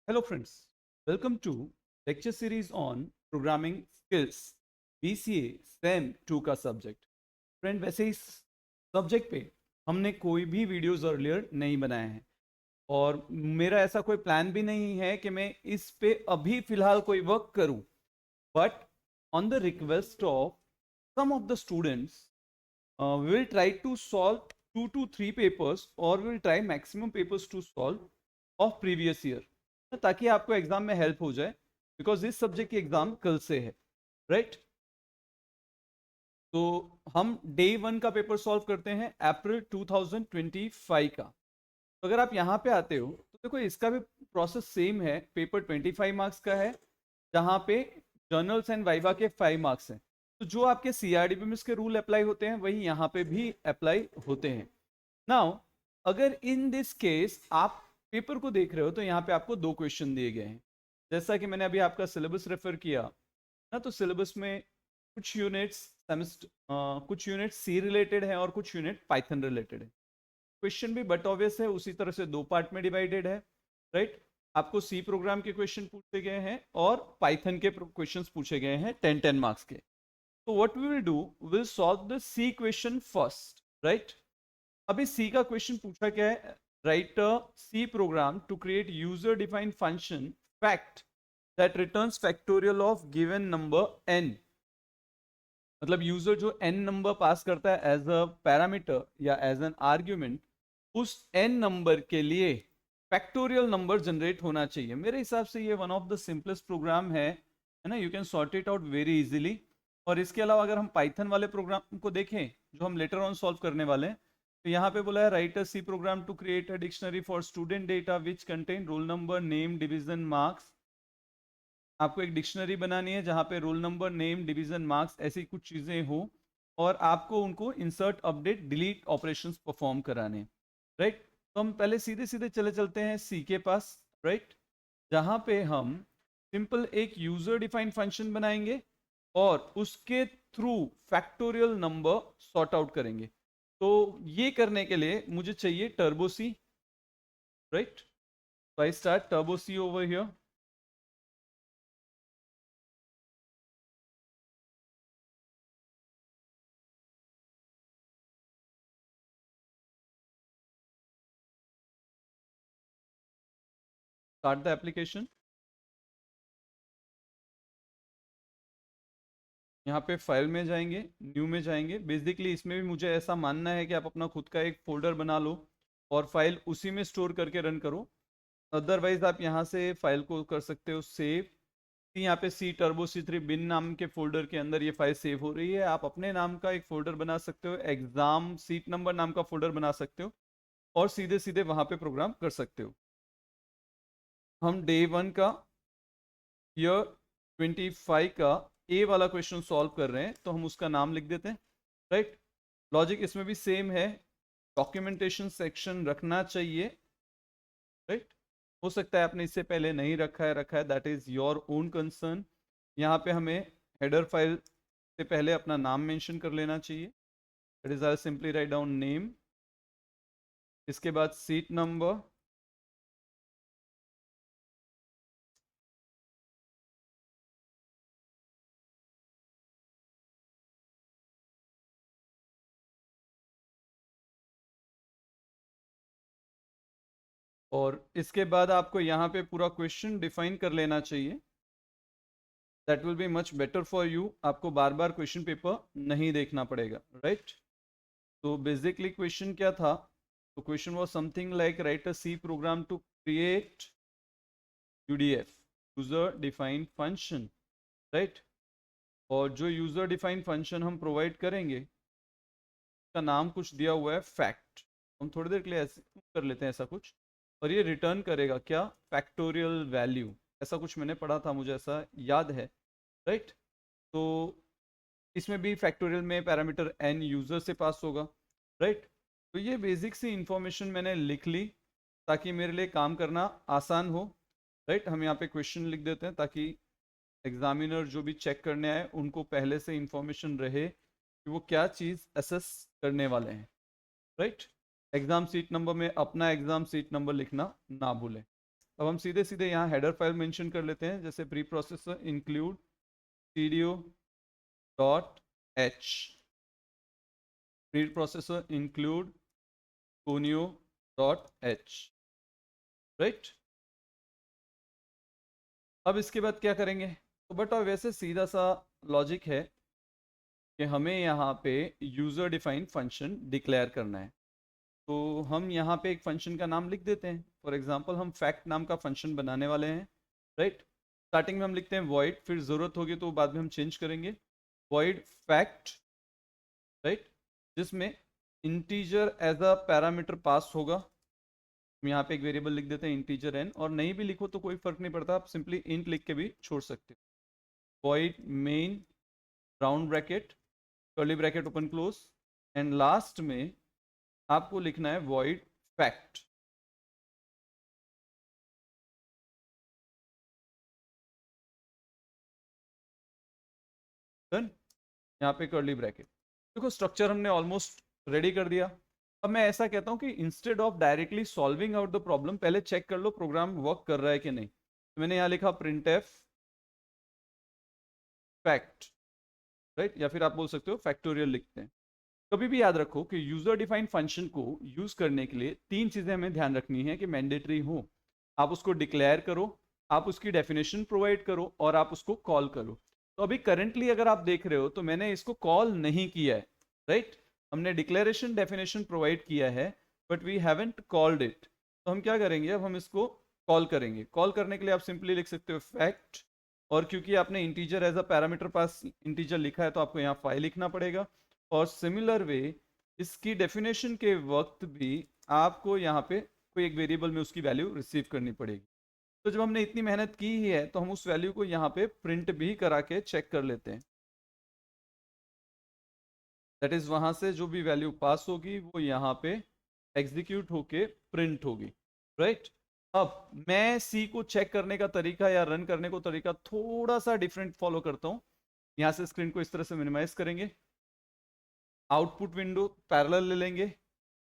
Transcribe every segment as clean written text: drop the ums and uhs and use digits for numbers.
Hello friends, welcome to lecture series on programming skills BCA STEM 2 का subject. Friend वैसे इस subject पे हमने कोई भी वीडियोस अर्लियर नहीं बनाए हैं और मेरा ऐसा कोई प्लान भी नहीं है कि मैं इस पे अभी फिलहाल कोई वर्क करूं, but on the request of some of the students we will try to solve 2 to 3 papers or we will try maximum papers to solve of previous year, ताकि आपको एग्जाम में हेल्प हो जाए बिकॉज इस subject की exam कल से है, राइट। तो हम डे 1 का पेपर सॉल्व करते हैं अप्रैल 2025 का। तो अगर आप यहाँ पे आते हो तो देखो इसका भी प्रोसेस सेम है। पेपर 25 मार्क्स का है जहाँ पे जर्नल्स एंड वाइवा के 5 मार्क्स हैं। तो जो आपके सीआरडीबीएमएस के रूल अप्लाई होते हैं वही यहाँ पे भी अप्लाई होते हैं। नाउ अगर इन दिस केस आप पेपर को देख रहे हो तो यहाँ पे आपको 2 क्वेश्चन दिए गए हैं। जैसा कि मैंने अभी आपका सिलेबस रेफर किया ना, तो सिलेबस में कुछ यूनिट्स सेमेस्टर कुछ यूनिट सी रिलेटेड है और कुछ यूनिट पाइथन रिलेटेड है। क्वेश्चन भी बट ऑब्वियस है, उसी तरह से 2 पार्ट में डिवाइडेड है, राइट। आपको सी प्रोग्राम के क्वेश्चन पूछे गए हैं और पाइथन के क्वेश्चंस पूछे गए हैं 10-10 मार्क्स के। तो what we will do, will solve the C question first, right. अभी सी का क्वेश्चन पूछा क्या है, right a C program to create user defined function fact that returns factorial of given number N. मतलब user जो N number pass करता है as a parameter या एज एन आर्ग्यूमेंट, उस एन नंबर के लिए फैक्टोरियल नंबर जनरेट होना चाहिए। मेरे हिसाब से ये one of the simplest program है ना, you can sort it out very easily. और इसके अलावा अगर हम पाइथन वाले प्रोग्राम को देखें जो हम लेटर ऑन सॉल्व करने वाले हैं, तो यहाँ पे बोला है right a C program to create a dictionary for student data which contain roll number name division marks. आपको एक डिक्शनरी बनानी है जहाँ पे roll number name division marks ऐसी कुछ चीज़ें हो और आपको उनको insert update delete operations perform कराने, राइट। तो हम पहले सीधे सीधे चले चलते हैं सी के पास, राइट, जहाँ पे हम सिंपल एक यूजर डिफाइंड फंक्शन बनाएंगे और उसके through factorial number sort out करेंगे। तो ये करने के लिए मुझे चाहिए टर्बो सी, राइट। तो I start Turbo C over here. Start the application. यहाँ पे फाइल में जाएंगे, न्यू में जाएंगे। बेसिकली इसमें भी मुझे ऐसा मानना है कि आप अपना खुद का एक फोल्डर बना लो और फाइल उसी में स्टोर करके रन करो। अदरवाइज आप यहाँ से फाइल को कर सकते हो सेव। यहाँ पे सी टर्बो C3 बिन नाम के फोल्डर के अंदर ये फाइल सेव हो रही है। आप अपने नाम का एक फोल्डर बना सकते हो, एग्जाम सीट नंबर नाम का फोल्डर बना सकते हो और सीधे सीधे वहां पे प्रोग्राम कर सकते हो। हम डे 1 का ईयर 25 का ए वाला क्वेश्चन सॉल्व कर रहे हैं, तो हम उसका नाम लिख देते हैं, राइट। लॉजिक इसमें भी सेम है, डॉक्यूमेंटेशन सेक्शन रखना चाहिए, राइट। हो सकता है आपने इससे पहले नहीं रखा है, that is your own concern. यहाँ पे हमें हेडर फाइल से पहले अपना नाम मेंशन कर लेना चाहिए, that is I simply write down name, इसके बाद सीट नंबर, और इसके बाद आपको यहाँ पे पूरा क्वेश्चन डिफाइन कर लेना चाहिए। That will be much better for you, आपको बार बार क्वेश्चन पेपर नहीं देखना पड़ेगा, राइट। तो बेसिकली क्वेश्चन क्या था, तो question was something like write a C program to create UDF, user defined function, right. और जो यूजर डिफाइंड फंक्शन हम प्रोवाइड करेंगे का नाम कुछ दिया हुआ है फैक्ट। हम थोड़ी देर के लिए ऐसे कर लेते हैं ऐसा कुछ, और ये रिटर्न करेगा क्या, फैक्टोरियल वैल्यू। ऐसा कुछ मैंने पढ़ा था, मुझे ऐसा याद है, राइट। तो इसमें भी फैक्टोरियल में पैरामीटर एन यूजर से पास होगा, राइट। तो ये बेसिक सी इंफॉर्मेशन मैंने लिख ली ताकि मेरे लिए काम करना आसान हो, राइट। हम यहाँ पे क्वेश्चन लिख देते हैं ताकि एग्जामिनर जो भी चेक करने आए उनको पहले से इंफॉर्मेशन रहे कि वो क्या चीज़ असेस करने वाले हैं, राइट। एग्जाम सीट नंबर में अपना एग्जाम सीट नंबर लिखना ना भूलें। अब हम सीधे सीधे यहाँ हेडर फाइल मेंशन कर लेते हैं, जैसे pre processor include cdo.h, pre processor include conio.h, right. अब इसके बाद क्या करेंगे, तो बट वैसे सीधा सा लॉजिक है कि हमें यहाँ पे यूज़र डिफाइंड फंक्शन डिक्लेयर करना है। तो हम यहाँ पे एक फंक्शन का नाम लिख देते हैं। फॉर एग्जांपल हम फैक्ट नाम का फंक्शन बनाने वाले हैं, राइट। स्टार्टिंग में हम लिखते हैं वॉइड, फिर ज़रूरत होगी तो बाद में हम चेंज करेंगे, वॉइड फैक्ट, राइट, जिसमें integer as a parameter pass होगा। हम यहाँ पे एक वेरिएबल लिख देते हैं इंटीजर n, और नहीं भी लिखो तो कोई फर्क नहीं पड़ता, आप सिंपली इंट लिख के भी छोड़ सकते हो। Void main round bracket curly bracket open close, and last में आपको लिखना है वॉइड फैक्ट। डन, यहाँ पे कर्ली ब्रैकेट। देखो स्ट्रक्चर हमने ऑलमोस्ट रेडी कर दिया। अब मैं ऐसा कहता हूँ कि instead of directly solving out the problem, पहले चेक कर लो प्रोग्राम वर्क कर रहा है कि नहीं। तो मैंने यहाँ लिखा प्रिंट एफ फैक्ट, राइट, या फिर आप बोल सकते हो फैक्टोरियल लिखते हैं। कभी भी याद रखो कि यूजर डिफाइंड फंक्शन को यूज करने के लिए तीन चीजें हमें ध्यान रखनी है कि मैंडेटरी हो। आप उसको डिक्लेयर करो, आप उसकी डेफिनेशन प्रोवाइड करो, और आप उसको कॉल करो। तो अभी करंटली अगर आप देख रहे हो तो मैंने इसको कॉल नहीं किया है, राइट। हमने डिक्लेरेशन डेफिनेशन प्रोवाइड किया है but we haven't called it. तो हम क्या करेंगे, अब हम इसको कॉल करेंगे। कॉल करने के लिए आप सिंपली लिख सकते हो फैक्ट, और क्योंकि आपने integer as a parameter pass integer लिखा है तो आपको यहाँ फाइल लिखना पड़ेगा। और सिमिलर वे इसकी डेफिनेशन के वक्त भी आपको यहाँ पे कोई एक वेरिएबल में उसकी वैल्यू रिसीव करनी पड़ेगी। तो जब हमने इतनी मेहनत की ही है तो हम उस वैल्यू को यहाँ पे प्रिंट भी करा के चेक कर लेते हैं। दैट इज वहां से जो भी वैल्यू पास होगी वो यहाँ पे एग्जीक्यूट होके प्रिंट होगी, राइट। अब मैं सी को चेक करने का तरीका या रन करने को तरीका थोड़ा सा डिफरेंट फॉलो करता हूँ। यहाँ से स्क्रीन को इस तरह से मिनिमाइज करेंगे, आउटपुट विंडो पैरेलल ले लेंगे,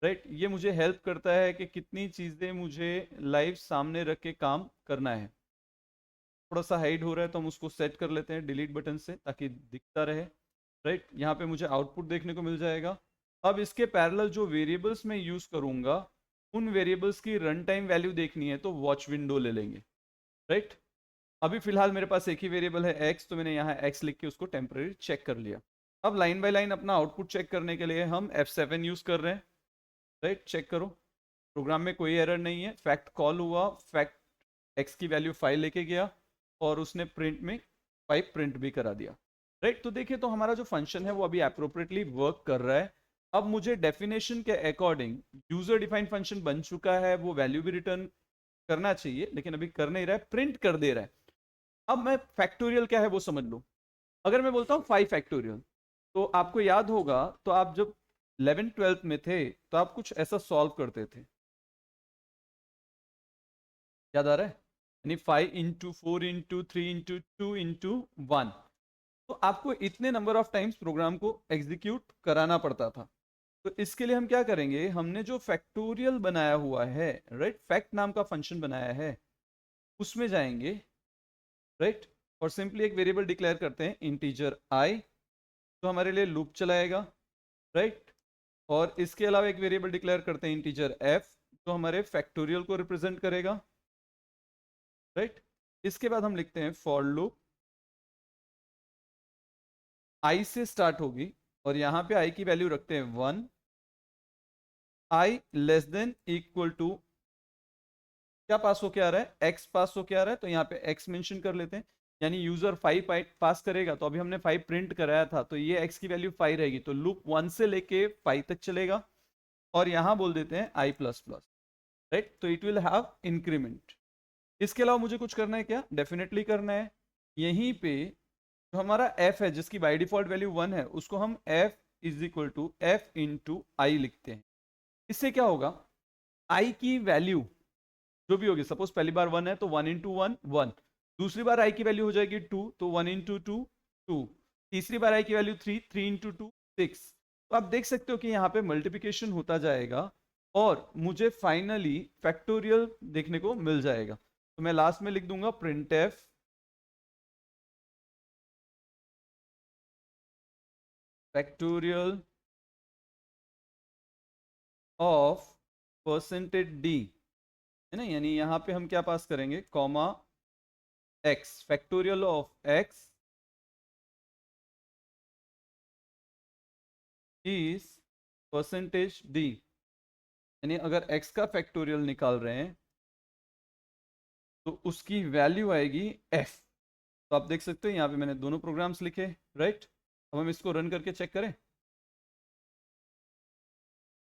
राइट। ये मुझे हेल्प करता है कि कितनी चीज़ें मुझे लाइव सामने रख के काम करना है। थोड़ा सा हाइड हो रहा है तो हम उसको सेट कर लेते हैं डिलीट बटन से ताकि दिखता रहे, राइट। यहाँ पे मुझे आउटपुट देखने को मिल जाएगा। अब इसके पैरेलल जो वेरिएबल्स मैं यूज़ करूँगा उन वेरिएबल्स की रन टाइम वैल्यू देखनी है तो वॉच विंडो ले लेंगे, राइट। अभी फिलहाल मेरे पास एक ही वेरिएबल है x, तो मैंने यहाँ x लिख के उसको टेम्परेरी चेक कर लिया। अब लाइन बाय लाइन अपना आउटपुट चेक करने के लिए हम F7 यूज़ कर रहे हैं, राइट। चेक करो प्रोग्राम में कोई एरर नहीं है, फैक्ट कॉल हुआ, फैक्ट x की वैल्यू 5 लेके गया और उसने प्रिंट में 5 प्रिंट भी करा दिया, राइट। तो देखिए तो हमारा जो फंक्शन है वो अभी अप्रोप्रिएटली वर्क कर रहा है। अब मुझे डेफिनेशन के अकॉर्डिंग यूजर डिफाइंड फंक्शन बन चुका है, वो वैल्यू भी रिटर्न करना चाहिए लेकिन अभी कर नहीं रहा है, प्रिंट कर दे रहा है। अब मैं फैक्टोरियल क्या है वो समझ लो। अगर मैं बोलता हूँ 5 फैक्टोरियल, तो आपको याद होगा तो आप जब 11th-12th में थे तो आप कुछ ऐसा सॉल्व करते थे, याद आ रहा है, यानी 5 इंटू 4 इंटू 3 इंटू 2 इंटू 1। तो आपको इतने नंबर ऑफ टाइम्स प्रोग्राम को एग्जीक्यूट कराना पड़ता था। तो इसके लिए हम क्या करेंगे, हमने जो फैक्टोरियल बनाया हुआ है, राइट, फैक्ट नाम का फंक्शन बनाया है उसमें जाएंगे, राइट, और सिंपली एक वेरिएबल डिक्लेयर करते हैं इंटीजर आई, तो हमारे लिए लूप चलाएगा, राइट। और इसके अलावा एक वेरिएबल डिक्लेयर करते हैं इंटीजर एफ, जो हमारे फैक्टोरियल को रिप्रेजेंट करेगा, राइट। इसके बाद हम लिखते हैं फॉर लूप, आई से स्टार्ट होगी और यहां पे आई की वैल्यू रखते हैं 1, आई लेस देन इक्वल टू क्या पास होके आ रहा है, x पास होके आ रहा है, तो यहाँ पे x मेंशन कर लेते हैं। यानी यूजर 5 पास करेगा, तो अभी हमने 5 प्रिंट कराया था तो ये x की वैल्यू 5 रहेगी, तो लूप 1 से लेके 5 तक चलेगा। और यहाँ बोल देते हैं i प्लस प्लस, राइट, तो इट विल हैव इंक्रीमेंट। इसके अलावा मुझे कुछ करना है क्या, डेफिनेटली करना है। यहीं पे जो हमारा f है जिसकी बाई डिफॉल्ट वैल्यू 1 है, उसको हम f is equal to F into I लिखते हैं। इससे क्या होगा, i की वैल्यू जो भी होगी, सपोज पहली बार 1 है तो 1 इंटू 1 1, दूसरी बार i की वैल्यू हो जाएगी 2 तो 1 इंटू 2 2, तीसरी बार i की वैल्यू 3 3 इंटू 2 6। तो आप देख सकते हो कि यहाँ पे मल्टीप्लिकेशन होता जाएगा और मुझे फाइनली फैक्टोरियल देखने को मिल जाएगा। तो मैं लास्ट में लिख दूंगा printf factorial of percentage D, है ना, यानी यहां पे हम क्या पास करेंगे, comma x, factorial of x is percentage D, यानी अगर x का फैक्टोरियल निकाल रहे हैं तो उसकी वैल्यू आएगी f। तो आप देख सकते हैं यहाँ पे मैंने दोनों प्रोग्राम्स लिखे, राइट। अब हम इसको रन करके चेक करें,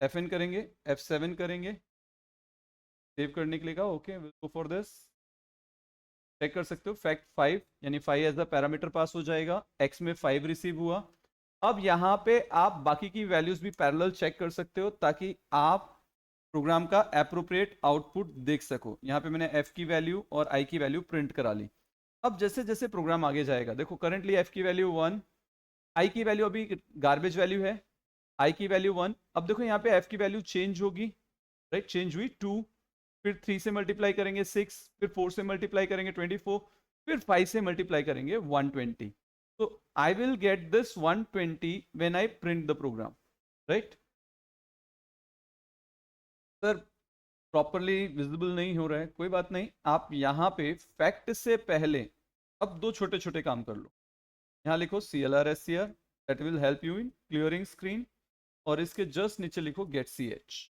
Fn करेंगे, F7 करेंगे, सेव करने के लिए कहा, okay will go for this. Check कर सकते हो फैक्ट 5 यानी 5 एज अ पैरामीटर पास हो जाएगा, x में 5 रिसीव हुआ। अब यहाँ पे आप बाकी की वैल्यूज भी पैरेलल चेक कर सकते हो ताकि आप प्रोग्राम का एप्रोप्रिएट आउटपुट देख सको। यहाँ पे मैंने f की वैल्यू और i की वैल्यू प्रिंट करा ली। अब जैसे जैसे प्रोग्राम आगे जाएगा, देखो करंटली f की वैल्यू 1, i की वैल्यू अभी गार्बेज वैल्यू है, i की वैल्यू 1। अब देखो यहाँ पे f की वैल्यू चेंज होगी, राइट, चेंज हुई 2, फिर 3 से मल्टीप्लाई करेंगे 6, फिर 4 से मल्टीप्लाई करेंगे 24, फिर 5 से मल्टीप्लाई करेंगे 120। तो I will get this 120 when I print the program, right. Sir properly visible नहीं हो रहा है, कोई बात नहीं, आप यहाँ पे फैक्ट से पहले अब दो छोटे छोटे काम कर लो। यहाँ लिखो CLR that will help you in clearing screen, और इसके जस्ट नीचे लिखो get ch।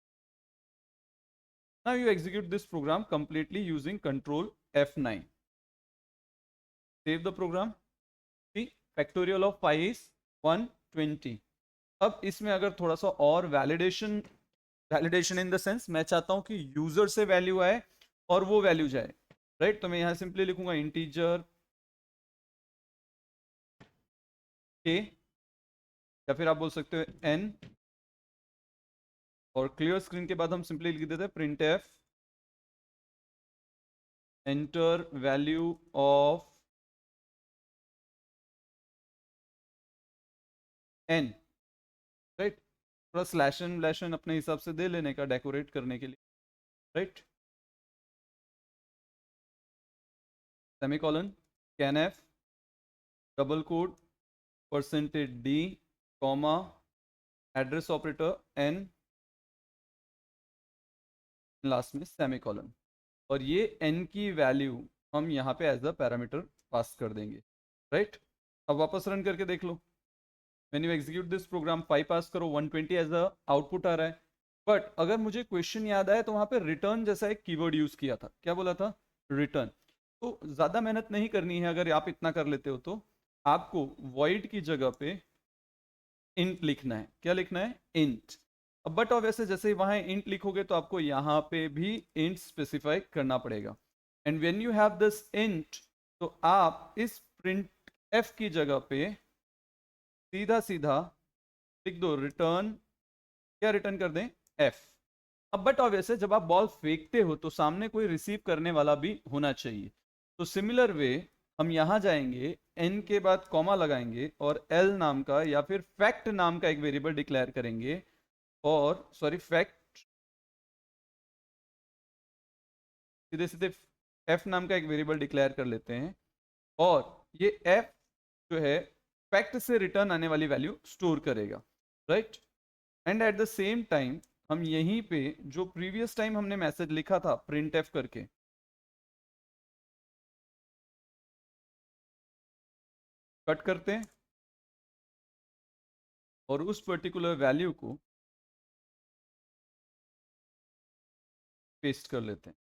Now you execute this program completely using control F9, save the program. Factorial of 5 is 120। अब इसमें अगर थोड़ा सा और वैलिडेशन इन द सेंस, मैं चाहता हूं कि यूजर से वैल्यू आए और वो वैल्यू जाए, राइट। तो मैं यहां सिंपली लिखूंगा इंटीजर के, या फिर आप बोल सकते हो n, और क्लियर स्क्रीन के बाद हम सिंपली लिख देते हैं printf enter value of n, right. थोड़ा स्लैशन अपने हिसाब से दे लेने का डेकोरेट करने के लिए, right. Semicolon scanf double quote percentage d comma address operator n last में सेमीकोलन, और ये n की वैल्यू हम यहाँ पे एज अ पैरामीटर पास कर देंगे, राइट। अब वापस रन करके देख लो, when you execute this program 5 pass करो, 120 एज अ आउटपुट आ रहा है। बट अगर मुझे क्वेश्चन याद आए तो वहाँ पे रिटर्न जैसा एक कीवर्ड यूज किया था, क्या बोला था, रिटर्न। तो ज़्यादा मेहनत नहीं करनी है, अगर आप इतना कर लेते हो तो आपको void की जगह पे int लिखना है। क्या लिखना है, int। अब बट और वैसे जैसे वहां int लिखोगे तो आपको यहाँ पे भी int स्पेसिफाई करना पड़ेगा। And when you have this int, तो आप इस प्रिंट f की जगह पे सीधा सीधा लिख दो रिटर्न, क्या रिटर्न कर दें, f। अब बट ऑब्वियस जब आप बॉल फेंकते हो तो सामने कोई रिसीव करने वाला भी होना चाहिए। तो सिमिलर वे हम यहां जाएंगे, n के बाद कॉमा लगाएंगे और l नाम का या फिर फैक्ट नाम का एक वेरिएबल डिक्लेयर करेंगे, और सॉरी फैक्ट, सीधे सीधे f नाम का एक वेरिएबल डिक्लेयर कर लेते हैं, और ये f जो है फैक्ट से रिटर्न आने वाली वैल्यू स्टोर करेगा, right. And eight the same time हम यहीं पे जो प्रीवियस टाइम हमने मैसेज लिखा था printf करके, कट करते हैं और उस पर्टिकुलर वैल्यू को पेस्ट कर लेते हैं,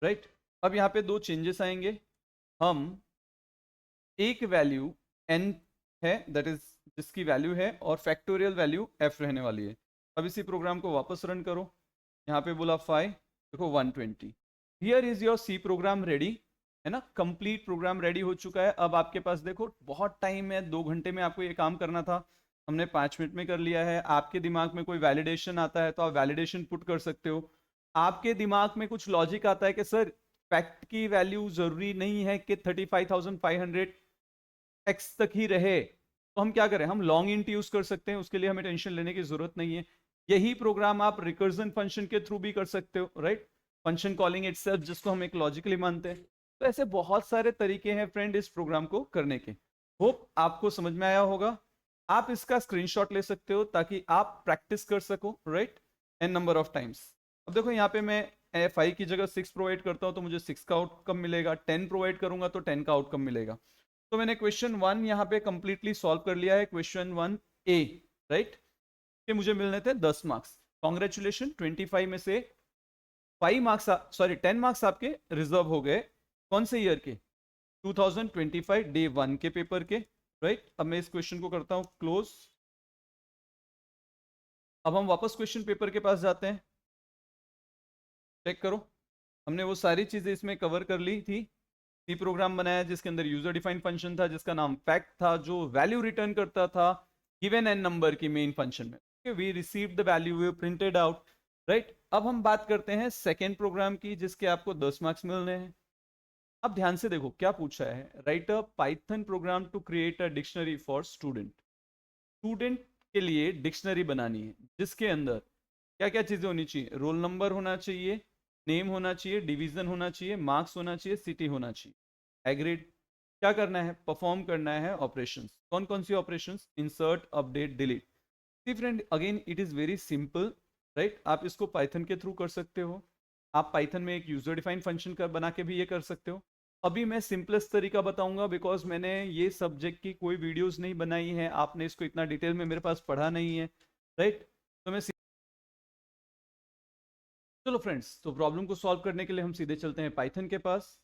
राइट। अब यहाँ पे दो चेंजेस आएंगे, हम एक वैल्यू n है दैट इज जिसकी वैल्यू है, और फैक्टोरियल वैल्यू f रहने वाली है। अब इसी प्रोग्राम को वापस रन करो, यहाँ पे बोला 5, देखो 120। Here is your C program ready, है ना, कंप्लीट प्रोग्राम रेडी हो चुका है। अब आपके पास देखो बहुत टाइम है, 2 घंटे में आपको ये काम करना था, हमने 5 मिनट में कर लिया है। आपके दिमाग में कोई वैलिडेशन आता है तो आप वैलिडेशन पुट कर सकते हो। आपके दिमाग में कुछ लॉजिक आता है कि सर फैक्ट की वैल्यू जरूरी नहीं है कि 35,500 x तक ही रहे, तो हम क्या करें, हम लॉन्ग इंट यूज कर सकते हैं, उसके लिए हमें टेंशन लेने की जरूरत नहीं है। यही प्रोग्राम आप रिकर्जन फंक्शन के थ्रू भी कर सकते हो, राइट, फंक्शन कॉलिंग इटसेल्फ, जिसको हम एक लॉजिकली मानते हैं। तो ऐसे बहुत सारे तरीके हैं फ्रेंड इस प्रोग्राम को करने के। होप आपको समझ में आया होगा। आप इसका स्क्रीनशॉट ले सकते हो ताकि आप प्रैक्टिस कर सको, right, n number of times. अब देखो यहाँ पे मैं 5 की जगह 6 प्रोवाइड करता हूँ तो मुझे 6 का आउटकम मिलेगा, 10 प्रोवाइड करूंगा तो 10 का आउटकम मिलेगा। तो मैंने क्वेश्चन 1 यहाँ पे कंप्लीटली सॉल्व कर लिया है, क्वेश्चन 1A, राइट, कि मुझे मिलने थे 10 मार्क्स। कॉन्ग्रेचुलेशन, 25 में से 5 मार्क्स, सॉरी 10 मार्क्स आपके रिजर्व हो गए। कौन से ईयर के? 2025 डे 1 के पेपर के, राइट। अब मैं इस क्वेश्चन को करता हूं क्लोज। अब हम वापस क्वेश्चन पेपर के पास जाते हैं। चेक करो, हमने वो सारी चीजें इसमें कवर कर ली थी। सी प्रोग्राम बनाया जिसके अंदर यूजर डिफाइंड फंक्शन था जिसका नाम फैक्ट था, जो वैल्यू रिटर्न करता था गिवन एन नंबर की मेन फंक्शन में। We receive the value, we printed out, right. अब हम बात करते हैं सेकेंड प्रोग्राम की जिसके आपको 10 मार्क्स मिलने हैं। अब ध्यान से देखो क्या पूछा है, right a Python program to create a dictionary for student. Student के लिए डिक्शनरी बनानी है जिसके अंदर क्या क्या चीजें होनी चाहिए, रोल नंबर होना चाहिए, नेम होना चाहिए, डिवीजन होना चाहिए, मार्क्स होना चाहिए, सिटी होना चाहिए, एग्रीड। क्या करना है, परफॉर्म करना है ऑपरेशंस। कौन कौन सी operations? Insert, update, delete. See friend, again it is very simple, right. आप इसको पाइथन के थ्रू कर सकते हो, आप पाइथन में एक यूजर डिफाइंड फंक्शन का बना के भी ये कर सकते हो। अभी मैं सिंपलेस्ट तरीका बताऊंगा बिकॉज मैंने ये सब्जेक्ट की कोई वीडियोस नहीं बनाई है, आपने इसको इतना डिटेल में मेरे पास पढ़ा नहीं है, राइट। तो मैं चलो फ्रेंड्स, तो प्रॉब्लम को सॉल्व करने के लिए हम सीधे चलते हैं पाइथन के पास।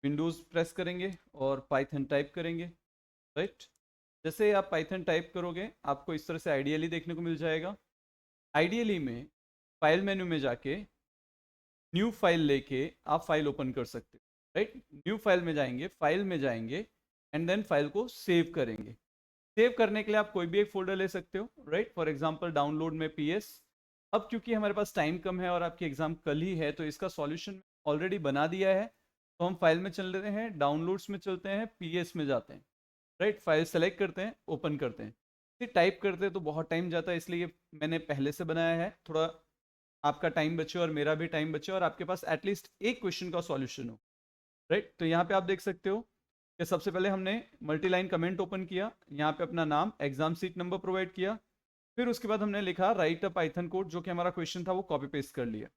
विंडोज प्रेस करेंगे और पाइथन टाइप करेंगे, राइट। जैसे आप पाइथन टाइप करोगे आपको इस तरह से आइडियली देखने को मिल जाएगा। आइडियली में फाइल मेन्यू में जाके न्यू फाइल लेके आप फाइल ओपन कर सकते हो, राइट। न्यू फाइल में जाएंगे, फाइल में जाएंगे एंड देन फाइल को सेव करेंगे। सेव करने के लिए आप कोई भी एक फोल्डर ले सकते हो, राइट। फॉर एग्जांपल डाउनलोड में पीएस। अब क्योंकि हमारे पास टाइम कम है और आपकी एग्जाम कल ही है तो इसका सॉल्यूशन ऑलरेडी बना दिया है। तो हम फाइल में चल रहे हैं, डाउनलोड्स में चलते हैं, पीएस में जाते हैं, राइट। फाइल सेलेक्ट करते हैं, ओपन करते हैं। ये टाइप करते हैं तो बहुत टाइम जाता है, इसलिए मैंने पहले से बनाया है, थोड़ा आपका टाइम बचे और मेरा भी टाइम बचे और आपके पास एटलीस्ट एक क्वेश्चन का सॉल्यूशन हो, राइट। तो यहाँ पे आप देख सकते हो कि सबसे पहले हमने मल्टी लाइन कमेंट ओपन किया, यहाँ पे अपना नाम, एग्जाम सीट नंबर प्रोवाइड किया, फिर उसके बाद हमने लिखा राइट अ पाइथन कोड, जो कि हमारा क्वेश्चन था वो कॉपी पेस्ट कर लिया।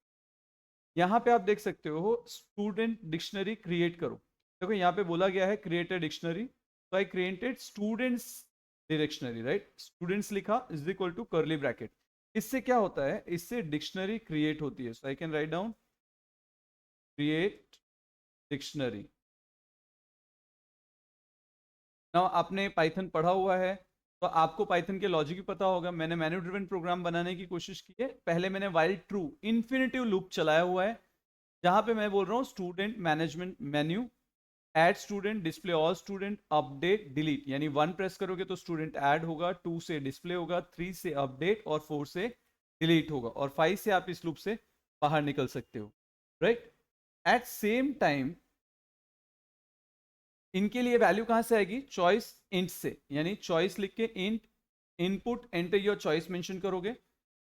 यहाँ पे आप देख सकते हो स्टूडेंट डिक्शनरी क्रिएट करो। देखो यहाँ पे बोला गया है क्रिएट अ डिक्शनरी, तो I created students dictionary, right. Students लिखा is equal to curly bracket. इससे क्या होता है, इससे डिक्शनरी क्रिएट होती है। So I can write down create dictionary. ना आपने पाइथन पढ़ा हुआ है तो आपको पाइथन के लॉजिक भी पता होगा। मैंने मैन्यू ड्रिवन प्रोग्राम बनाने की कोशिश की है। पहले मैंने वाइल ट्रू इन्फिनिटिव लूप चलाया हुआ है जहां पे मैं बोल रहा हूँ student management menu, add student, display all student, update, delete. यानी 1 प्रेस करोगे तो स्टूडेंट ऐड होगा, 2 से डिस्प्ले होगा, 3 से अपडेट और 4 से डिलीट होगा और 5 से आप इस लूप से बाहर निकल सकते हो, राइट। एट सेम टाइम इनके लिए वैल्यू कहां से आएगी, चॉइस इंट से। यानी चॉइस लिख के int input enter your choice mention करोगे।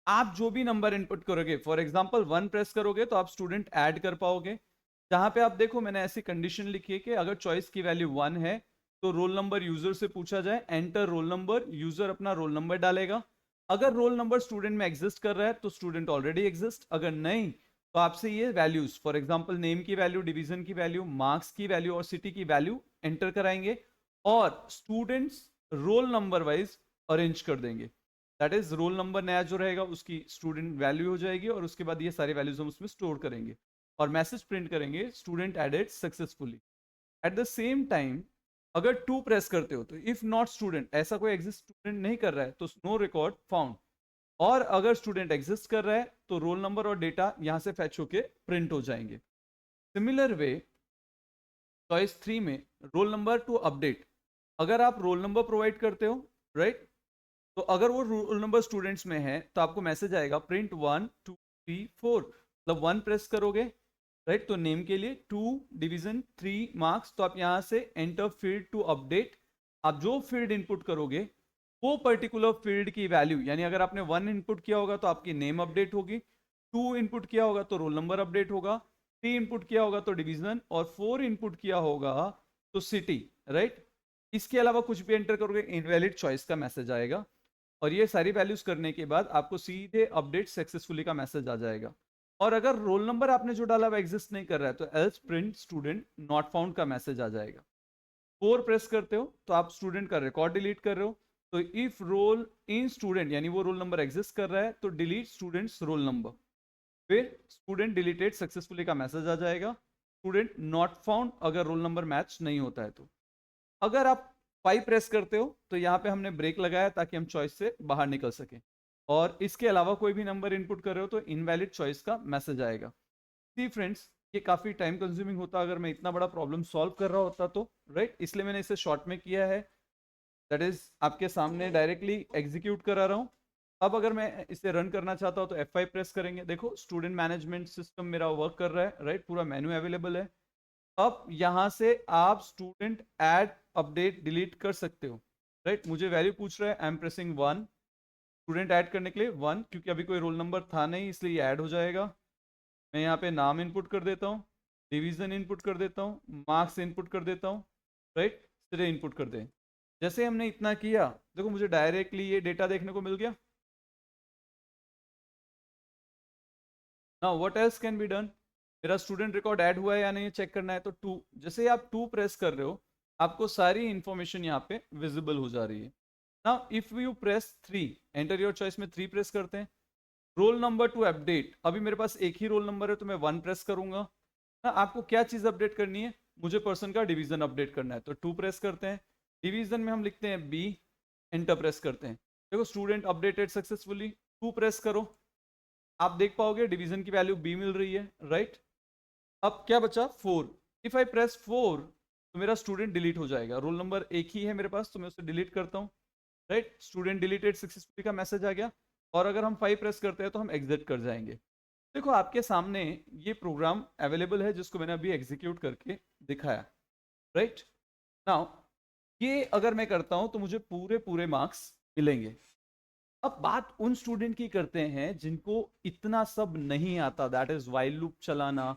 आप जो भी नंबर इनपुट करोगे, फॉर एग्जांपल 1 प्रेस करोगे तो आप स्टूडेंट ऐड कर पाओगे। जहां पे आप देखो मैंने ऐसी कंडीशन लिखी है कि अगर चॉइस की वैल्यू 1 है तो रोल नंबर यूजर से पूछा जाए, एंटर रोल नंबर, यूजर अपना रोल नंबर डालेगा। अगर रोल नंबर स्टूडेंट में एग्जिस्ट कर रहा है तो स्टूडेंट ऑलरेडी एग्जिस्ट, अगर नहीं तो आपसे ये वैल्यूज, फॉर एग्जांपल नेम की वैल्यू, डिवीजन की वैल्यू, मार्क्स की वैल्यू और सिटी की वैल्यू एंटर कराएंगे और students roll number wise arrange कर देंगे। दैट इज रोल नंबर नया जो रहेगा उसकी स्टूडेंट वैल्यू हो जाएगी और उसके बाद ये सारी वैल्यूज हम उसमें स्टोर करेंगे और मैसेज प्रिंट करेंगे student added successfully. At the same time अगर 2 प्रेस करते हो तो इफ नॉट स्टूडेंट, ऐसा कोई एग्जिस्ट स्टूडेंट नहीं कर रहा है तो नो रिकॉर्ड फाउंड। और अगर स्टूडेंट एग्जिस्ट कर रहा है तो रोल नंबर और डेटा यहां से फैच होके प्रिंट हो जाएंगे। सिमिलर वे चॉइस 3 में रोल नंबर टू अपडेट, अगर आप रोल नंबर प्रोवाइड करते हो, राइट, तो अगर वो रोल नंबर स्टूडेंट्स में है तो आपको मैसेज आएगा प्रिंट 1 2 3 4। मतलब 1 प्रेस करोगे, राइट, तो नेम के लिए 2, डिवीजन 3, मार्क्स, तो आप यहां से एंटर फील्ड टू अपडेट आप जो फील्ड इनपुट करोगे वो पर्टिकुलर फील्ड की वैल्यू, यानी अगर आपने 1 इनपुट किया होगा तो आपकी नेम अपडेट होगी, 2 इनपुट किया होगा तो रोल नंबर अपडेट होगा, 3 इनपुट किया होगा तो डिवीजन, और 4 इनपुट किया होगा तो सिटी, राइट। इसके अलावा कुछ भी एंटर करोगे इनवैलिड चॉइस का मैसेज आएगा, और ये सारी वैल्यूज करने के बाद आपको सीधे अपडेट सक्सेसफुली का मैसेज आ जाएगा। और अगर रोल नंबर आपने जो डाला वो एग्जिस्ट नहीं कर रहा है तो else print student not found का मैसेज आ जाएगा। 4 प्रेस करते हो तो आप स्टूडेंट का रिकॉर्ड डिलीट कर रहे हो, तो इफ रोल इन स्टूडेंट यानी वो रोल नंबर एग्जिस्ट कर रहा है तो डिलीट स्टूडेंट्स रोल नंबर, फिर स्टूडेंट डिलीटेड सक्सेसफुली का मैसेज आ जाएगा, स्टूडेंट नॉट फाउंड अगर रोल नंबर मैच नहीं होता है तो। अगर आप 5 प्रेस करते हो तो यहाँ पे हमने ब्रेक लगाया ताकि हम चॉइस से बाहर निकल सकें, और इसके अलावा कोई भी नंबर इनपुट कर रहे हो तो इनवैलिड चॉइस का मैसेज आएगा। सी फ्रेंड्स, ये काफ़ी टाइम कंज्यूमिंग होता अगर मैं इतना बड़ा प्रॉब्लम सॉल्व कर रहा होता तो, राइट, इसलिए मैंने इसे शॉर्ट में किया है, दैट इज आपके सामने डायरेक्टली एग्जीक्यूट करा रहा हूँ। अब अगर मैं इसे रन करना चाहता हूँ तो F5 प्रेस करेंगे, देखो स्टूडेंट मैनेजमेंट सिस्टम मेरा वर्क कर रहा है, राइट, पूरा मेन्यू अवेलेबल है। अब यहाँ से आप स्टूडेंट ऐड अपडेट डिलीट कर सकते हो, राइट। मुझे वैल्यू पूछ रहा है, I am pressing 1, student add करने के लिए 1, क्योंकि अभी कोई रोल नंबर था नहीं इसलिए ये ऐड हो जाएगा। मैं यहाँ पे नाम इनपुट कर देता हूँ, डिवीजन इनपुट कर देता हूँ, मार्क्स इनपुट कर देता हूँ, राइट, सिरे इनपुट कर दें। जैसे हमने इतना किया, देखो मुझे डायरेक्टली ये डेटा देखने को मिल गया। Now what else can be done, मेरा स्टूडेंट रिकॉर्ड ऐड हुआ है या नहीं चेक करना है तो 2, जैसे ही आप 2 प्रेस कर रहे हो आपको सारी इंफॉर्मेशन यहाँ पे विजिबल हो जा रही है। Now if you press 3, enter your choice में 3 प्रेस करते हैं, रोल नंबर टू अपडेट, अभी मेरे पास एक ही रोल नंबर है तो मैं 1 प्रेस करूंगा ना। आपको क्या चीज अपडेट करनी है, मुझे पर्सन का डिवीजन अपडेट करना है तो 2 प्रेस करते हैं, डिवीजन में हम लिखते हैं बी, एंटर प्रेस करते हैं, देखो स्टूडेंट अपडेटेड सक्सेसफुली। 2 प्रेस करो, आप देख पाओगे डिवीजन की वैल्यू बी मिल रही है, राइट। अब क्या बचा 4, इफ आई प्रेस 4 तो मेरा स्टूडेंट डिलीट हो जाएगा, रोल नंबर एक ही है मेरे पास तो मैं उसे डिलीट करता हूँ, राइट, स्टूडेंट डिलीटेड सक्सेसफुली का मैसेज आ गया। और अगर हम 5 प्रेस करते हैं तो हम एग्जिट कर जाएंगे। देखो आपके सामने ये प्रोग्राम अवेलेबल है जिसको मैंने अभी एग्जीक्यूट करके दिखाया, राइट। नाउ ये अगर मैं करता हूं तो मुझे पूरे पूरे मार्क्स मिलेंगे। अब बात उन स्टूडेंट की करते हैं जिनको इतना सब नहीं आता, दैट इज वाइल लूप चलाना,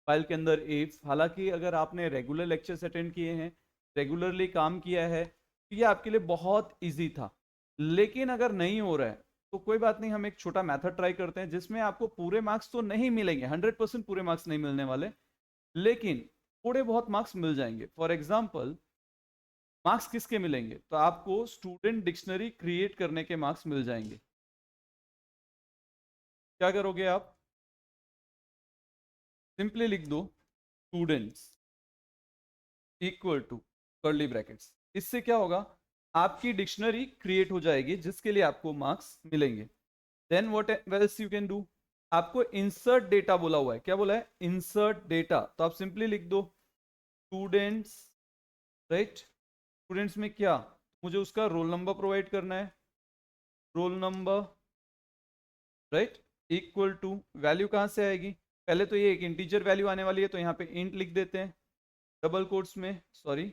फाइल के अंदर इफ। हालांकि अगर आपने रेगुलर लेक्चर्स अटेंड किए हैं, रेगुलरली काम किया है तो ये आपके लिए बहुत इजी था। लेकिन अगर नहीं हो रहा है तो कोई बात नहीं, हम एक छोटा मेथड ट्राई करते हैं जिसमें आपको पूरे मार्क्स तो नहीं मिलेंगे, 100% पूरे मार्क्स नहीं मिलने वाले, लेकिन थोड़े बहुत मार्क्स मिल जाएंगे। फॉर एग्जाम्पल मार्क्स किसके मिलेंगे, तो आपको स्टूडेंट डिक्शनरी क्रिएट करने के मार्क्स मिल जाएंगे। क्या करोगे आप, सिंपली लिख दो students equal to curly brackets, इससे क्या होगा आपकी डिक्शनरी क्रिएट हो जाएगी जिसके लिए आपको मार्क्स मिलेंगे। Then what else you can do, आपको इंसर्ट डेटा बोला हुआ है, क्या बोला है, इंसर्ट डेटा, तो आप सिंपली लिख दो स्टूडेंट्स, राइट। स्टूडेंट्स में क्या, मुझे उसका रोल नंबर प्रोवाइड करना है, roll number, right, equal to, value कहाँ से आएगी, पहले तो ये एक इंटीजर वैल्यू आने वाली है तो यहाँ पे इंट लिख देते हैं, डबल कोट्स में, सॉरी,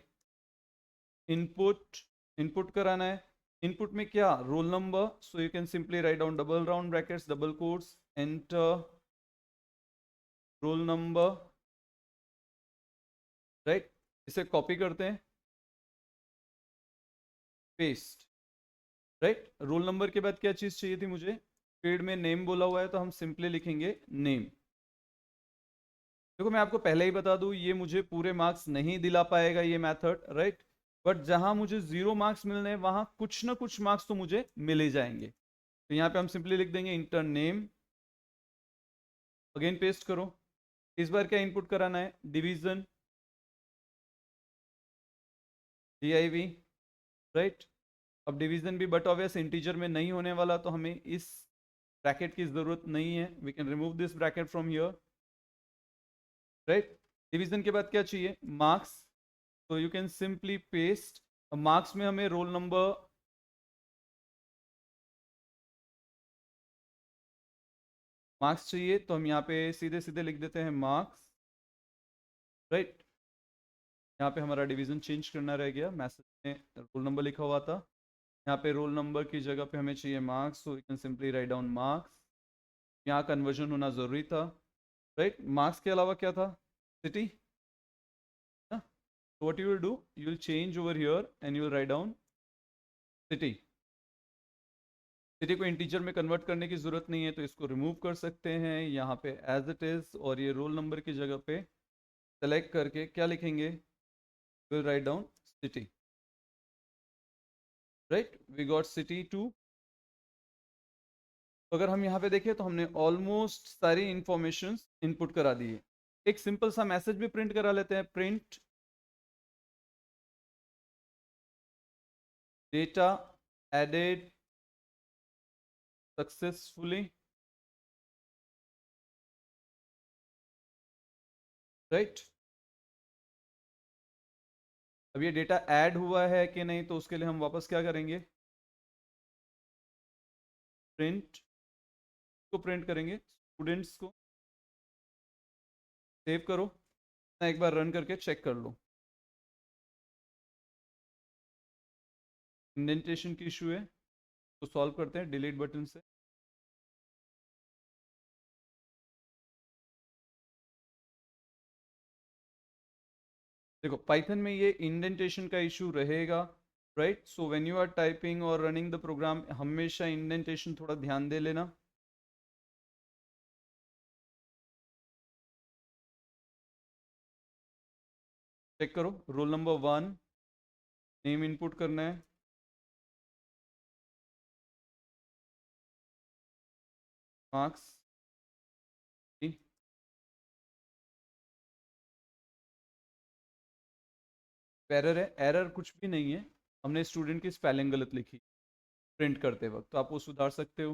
इनपुट, इनपुट कराना है, इनपुट में क्या, roll number, so you can simply write down double round brackets double quotes, enter role number, right. इसे कॉपी करते हैं, पेस्ट, राइट। रोल नंबर के बाद क्या चीज चाहिए थी मुझे, फील्ड में नेम बोला हुआ है तो हम सिंपली लिखेंगे नेम। देखो मैं आपको पहले ही बता दूं ये मुझे पूरे मार्क्स नहीं दिला पाएगा ये मेथड, राइट, बट जहां मुझे 0 मार्क्स मिलने हैं वहां कुछ ना कुछ मार्क्स तो मुझे मिल ही जाएंगे। तो यहाँ पे हम सिंपली लिख देंगे इंटर नेम, अगेन पेस्ट करो, इस बार क्या इनपुट कराना है, डिवीजन, div, राइट। अब डिवीजन भी बट ऑब्वियस इंटीजर में नहीं होने वाला तो हमें इस ब्रैकेट की जरूरत नहीं है, we can remove this bracket from here, right. Division के बाद क्या चाहिए, मार्क्स, तो you can simply paste, marks में हमें रोल नंबर, मार्क्स चाहिए तो हम यहाँ पे सीधे सीधे लिख देते हैं मार्क्स, राइट। यहाँ पे हमारा डिवीज़न चेंज करना रह गया, मैसेज में रोल नंबर लिखा हुआ था, यहाँ पे रोल नंबर की जगह पे हमें चाहिए marks, so you can simply write down marks. यहाँ कन्वर्जन होना ज़रूरी था, राइट। मार्क्स के अलावा क्या था, city, what you will do, you will change over here and you will write down city. City को इंटीजर में कन्वर्ट करने की ज़रूरत नहीं है, तो इसको रिमूव कर सकते हैं यहाँ पे एज इट इज़, और ये रोल नंबर की जगह पे सेलेक्ट करके क्या लिखेंगे, will write down city, right. We got city 2। अगर हम यहाँ पे देखें तो हमने ऑलमोस्ट सारी इंफॉर्मेशन इनपुट करा दी है। एक सिंपल सा मैसेज भी प्रिंट करा लेते हैं, print data added successfully, right. अब ये डेटा ऐड हुआ है कि नहीं, तो उसके लिए हम वापस क्या करेंगे, प्रिंट को प्रिंट करेंगे, स्टूडेंट्स को सेव करो, एक बार रन करके चेक कर लो। इंडेंटेशन की इशू है तो सॉल्व करते हैं डिलीट बटन से। देखो पाइथन में ये इंडेंटेशन का इशू रहेगा, right. So when you are typing और रनिंग द प्रोग्राम, हमेशा इंडेंटेशन थोड़ा ध्यान दे लेना। चेक करो, रोल नंबर 1, नेम इनपुट करना है, मार्क्स, एरर है, एरर कुछ भी नहीं है, हमने स्टूडेंट की स्पेलिंग गलत लिखी प्रिंट करते वक्त, तो आप वो सुधार सकते हो,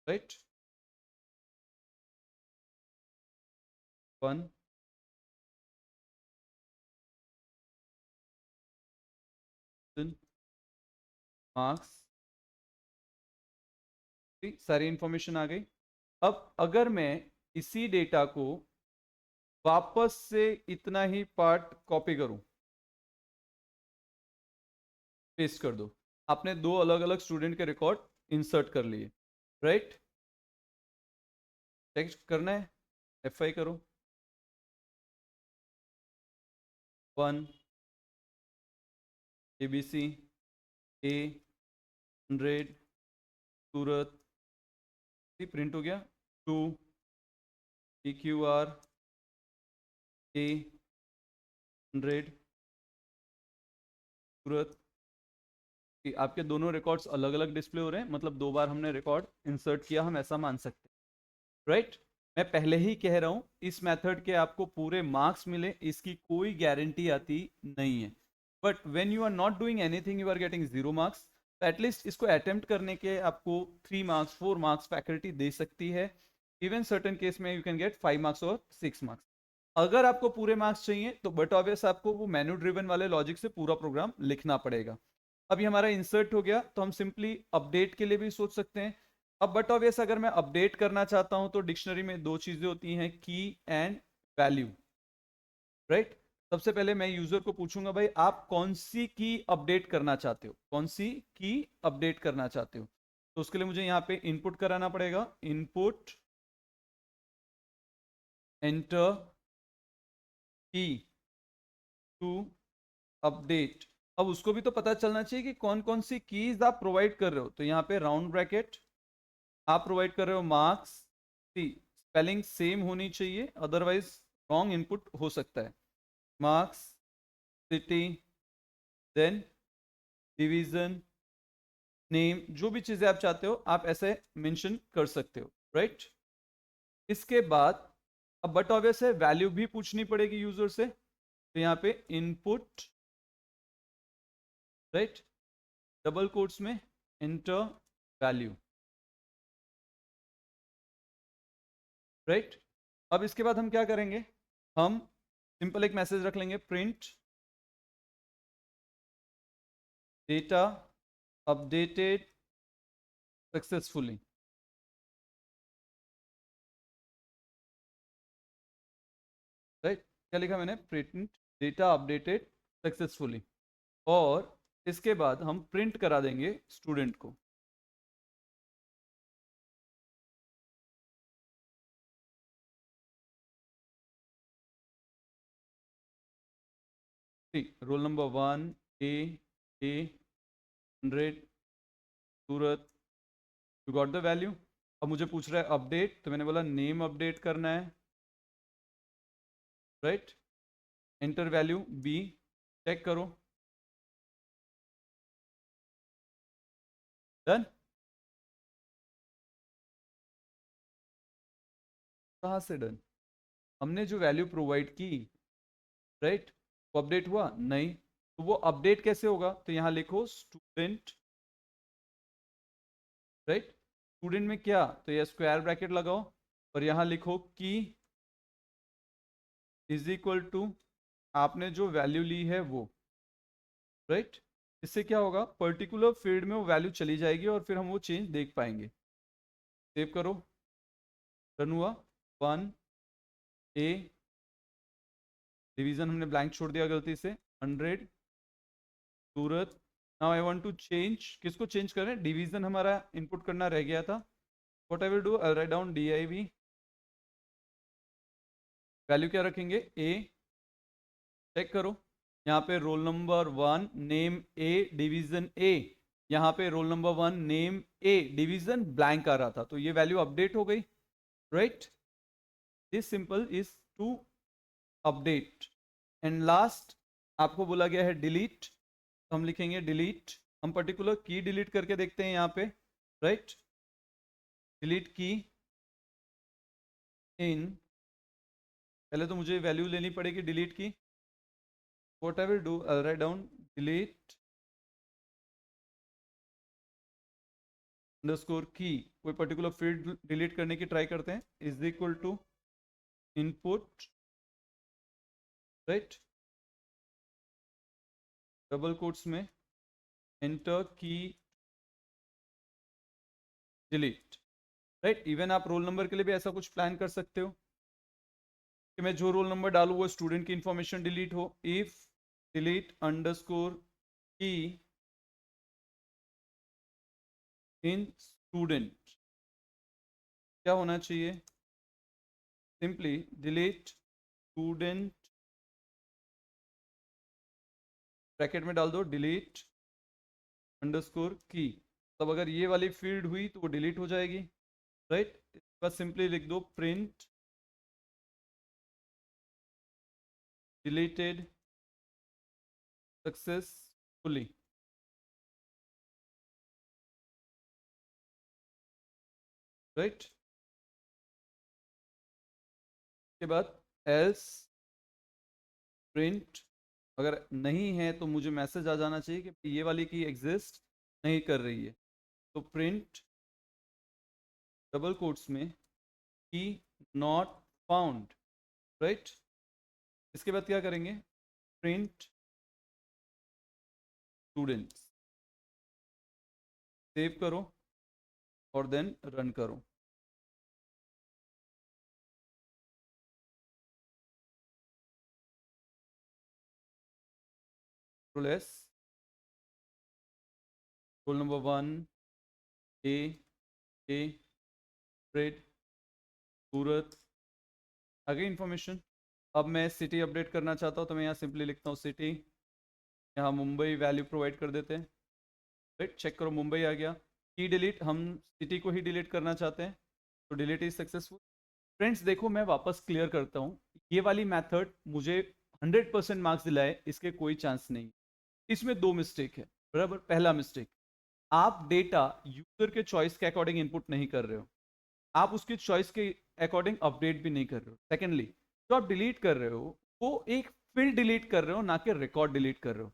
राइट। 1 मार्क्स, सारी इंफॉर्मेशन आ गई। अब अगर मैं इसी डेटा को वापस से इतना ही पार्ट कॉपी करूं, पेस्ट कर दो, आपने दो अलग अलग स्टूडेंट के रिकॉर्ड इंसर्ट कर लिए, राइट। टेक्स्ट करना है, F5 करो, 1 ABC A 100 सूरत, प्रिंट हो गया। 2 PQR A 100 सूरत, कि आपके दोनों रिकॉर्ड्स अलग अलग डिस्प्ले हो रहे हैं, मतलब दो बार हमने रिकॉर्ड इंसर्ट किया, हम ऐसा मान सकते हैं, राइट। मैं पहले ही कह रहा हूं, इस मेथड के आपको पूरे मार्क्स मिले इसकी कोई गारंटी आती नहीं है, but when you are not doing anything you are getting 0 marks, तो एटलीस्ट इसको अटेम्प्ट करने के आपको 3 मार्क्स 4 मार्क्स फैकल्टी दे सकती है, इवन सर्टन केस में यू कैन गेट 5 मार्क्स और 6 मार्क्स। अगर आपको पूरे मार्क्स चाहिए तो बट ऑब्वियस आपको वो मेन्यू ड्रिवन वाले लॉजिक से पूरा प्रोग्राम लिखना पड़ेगा। अब ये हमारा इंसर्ट हो गया, तो हम सिंपली अपडेट के लिए भी सोच सकते हैं। अब बट ऑब्वियस अगर मैं अपडेट करना चाहता हूं तो डिक्शनरी में दो चीजें होती हैं, की एंड वैल्यू, राइट। सबसे पहले मैं यूजर को पूछूंगा, भाई आप कौन सी की अपडेट करना चाहते हो, कौन सी की अपडेट करना चाहते हो, तो उसके लिए मुझे यहाँ पे इनपुट कराना पड़ेगा, इनपुट एंटर की टू अपडेट। अब उसको भी तो पता चलना चाहिए कि कौन कौन सी कीज आप प्रोवाइड कर रहे हो, तो यहाँ पे राउंड ब्रैकेट आप प्रोवाइड कर रहे हो मार्क्स, सी स्पेलिंग सेम होनी चाहिए, अदरवाइज रॉन्ग इनपुट हो सकता है, marks city then division name, जो भी चीजें आप चाहते हो आप ऐसे मेंशन कर सकते हो, राइट। इसके बाद अब बट ऑब्वियस है वैल्यू भी पूछनी पड़ेगी यूजर से, तो यहाँ पे इनपुट, राइट, डबल कोट्स में एंटर वैल्यू, राइट। अब इसके बाद हम क्या करेंगे, हम सिंपल एक मैसेज रख लेंगे, print data updated successfully, right, क्या लिखा मैंने, प्रिंट डेटा अपडेटेड सक्सेसफुली, और इसके बाद हम प्रिंट करा देंगे स्टूडेंट को। Role number 1 A 100 Surat, you got the value. अब मुझे पूछ रहा है अपडेट, तो मैंने बोला नेम अपडेट करना है, right, enter value B, check करो, डन। कहाँ से डन, हमने जो वैल्यू प्रोवाइड की, राइट, वो अपडेट हुआ नहीं, तो वो अपडेट कैसे होगा, तो यहां लिखो स्टूडेंट, राइट, स्टूडेंट में क्या, तो ये स्क्वायर ब्रैकेट लगाओ और यहां लिखो की इज इक्वल टू आपने जो वैल्यू ली है वो, राइट। इससे क्या होगा, पर्टिकुलर फील्ड में वो वैल्यू चली जाएगी और फिर हम वो चेंज देख पाएंगे। सेव करो, रन हुआ, 1 ए, डिवीजन हमने ब्लैंक छोड़ दिया गलती से, 100 सूरत। Now I want to change, किसको चेंज करें, डिवीजन हमारा इनपुट करना रह गया था। What I will do, I write down div, value क्या रखेंगे, ए, चेक करो, यहाँ पे roll number 1 name A division A, यहाँ पे roll number 1 name A division blank आ रहा था, तो ये वैल्यू अपडेट हो गई, right. This simple is to update. And last आपको बोला गया है डिलीट, तो हम लिखेंगे डिलीट, हम पर्टिकुलर की डिलीट करके देखते हैं यहाँ पे, राइट, डिलीट की इन, पहले तो मुझे वैल्यू लेनी पड़ेगी डिलीट की। What I will do, I write down delete underscore की, कोई पर्टिकुलर फील्ड डिलीट करने की ट्राई करते हैं, is equal to input, right, double quotes में एंटर की डिलीट, राइट। इवन आप रोल नंबर के लिए भी ऐसा कुछ प्लान कर सकते हो कि मैं जो रोल नंबर डालू वो स्टूडेंट की इंफॉर्मेशन डिलीट हो, इफ डिलीट अंडरस्कोर की इन स्टूडेंट, क्या होना चाहिए, सिंपली डिलीट स्टूडेंट, ब्रैकेट में डाल दो डिलीट अंडरस्कोर की, तब अगर ये वाली फील्ड हुई तो वो डिलीट हो जाएगी, राइट। बस सिंपली लिख दो प्रिंट डिलीटेड सक्सेसफुली, राइट। के बाद एल्स प्रिंट, अगर नहीं है तो मुझे मैसेज आ जाना चाहिए कि ये वाली की एग्जिस्ट नहीं कर रही है, तो प्रिंट डबल कोट्स में की नॉट फाउंड, राइट। इसके बाद क्या करेंगे, प्रिंट स्टूडेंट्स, सेव करो और देन रन करो। कंट्रोल एस, रोल नंबर 1 ए रेड सूरत, आगे इंफॉर्मेशन। अब मैं सिटी अपडेट करना चाहता हूँ तो मैं यहाँ सिंपली लिखता हूँ सिटी, यहाँ मुंबई वैल्यू प्रोवाइड कर देते हैं, राइट, चेक करो मुंबई आ गया। की डिलीट, हम सिटी को ही डिलीट करना चाहते हैं, तो डिलीट इज सक्सेसफुल। फ्रेंड्स देखो मैं वापस क्लियर करता हूँ, ये वाली मेथड मुझे 100% मार्क्स दिलाए इसके कोई चांस नहीं, इसमें दो मिस्टेक है, बराबर। पहला मिस्टेक, आप डेटा यूजर के चॉइस के अकॉर्डिंग इनपुट नहीं कर रहे हो, आप उसकी चॉइस के अकॉर्डिंग अपडेट भी नहीं कर रहे हो। सेकेंडली, जो आप डिलीट कर रहे हो वो एक फील्ड डिलीट कर रहे हो, ना कि रिकॉर्ड डिलीट कर रहे हो।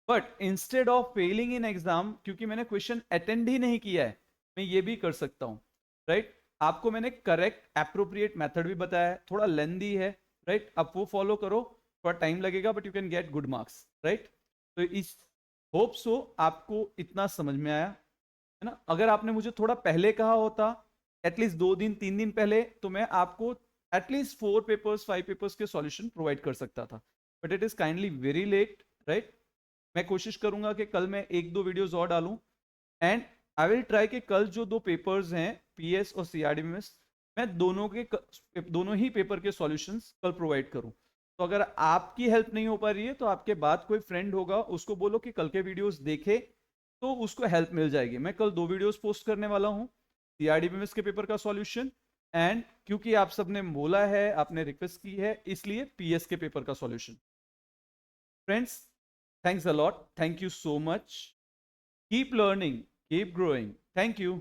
But instead of Fehling in exam, क्योंकि मैंने क्वेश्चन अटेंड ही नहीं किया है, मैं ये भी कर सकता हूँ, राइट। आपको मैंने करेक्ट एप्रोप्रिएट मेथड भी बताया है, थोड़ा लेंदी है, राइट, आप वो फॉलो करो, थोड़ा टाइम लगेगा but you can get good marks, right. तो इस होप सो आपको इतना समझ में आया है ना। अगर आपने मुझे थोड़ा पहले कहा होता, एटलीस्ट 2 दिन 3 दिन पहले, तो मैं आपको एटलीस्ट 4 पेपर्स 5 पेपर्स के सॉल्यूशन प्रोवाइड कर सकता था, but it is kindly very late, right. मैं कोशिश करूंगा कि कल मैं 1-2 वीडियोस और डालूं, एंड आई विल ट्राई कि कल जो 2 पेपर्स हैं पीएस और सीआरडीएमएस, मैं दोनों ही पेपर के सॉल्यूशंस कल प्रोवाइड करूं। तो अगर आपकी हेल्प नहीं हो पा रही है तो आपके बाद कोई फ्रेंड होगा, उसको बोलो कि कल के वीडियोस देखे, तो उसको हेल्प मिल जाएगी। मैं कल 2 वीडियोस पोस्ट करने वाला हूं, सीआरडीएमएस के पेपर का सॉल्यूशन, एंड क्योंकि आप सबने बोला है, आपने रिक्वेस्ट की है, इसलिए पीएस के पेपर का solution. Friends, thanks a lot, thank you so much, keep learning, keep growing, thank you.